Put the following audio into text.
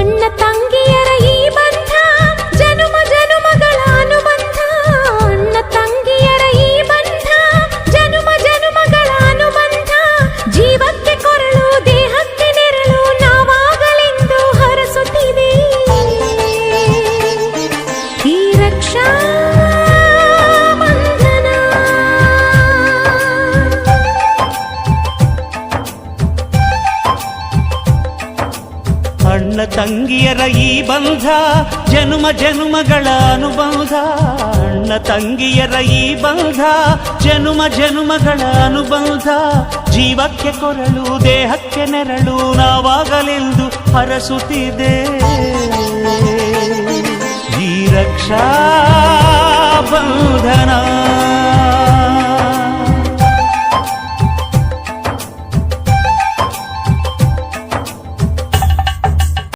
ಅಣ್ಣ ತಂಗಿಯರ ಈ ಬಂಧ ಜನುಮ ಜನುಮಗಳ ಅನುಬಂಧ. ಅಣ್ಣ ತಂಗಿಯರ ಈ ಬಂಧ ಜನುಮ ಜನುಮಗಳ ಅನುಬಂಧ. ಜೀವಕ್ಕೆ ಕೊರಳು ದೇಹಕ್ಕೆ ನೆರಳು ನಾವಾಗಲೆಂದು ಹರಸುತ್ತಿದೆ ಈ ರಕ್ಷಾ ಬಂಧನ. ಅಣ್ಣ ತಂಗಿಯರ ಈ ಬಂಧ ಜನುಮ ಜನುಮಗಳ ಅನುಬಂಧ. ಅಣ್ಣ ತಂಗಿಯರ ಈ ಬಂಧ ಜನುಮ ಜನುಮಗಳ ಅನುಬಂಧ. ಜೀವಕ್ಕೆ ಕೊರಳು ದೇಹಕ್ಕೆ ನೆರಳು ನಾವಾಗಲೆಂದು ಹರಸುತ್ತಿದೆ ಈ ರಕ್ಷಾ ಬಂಧನ.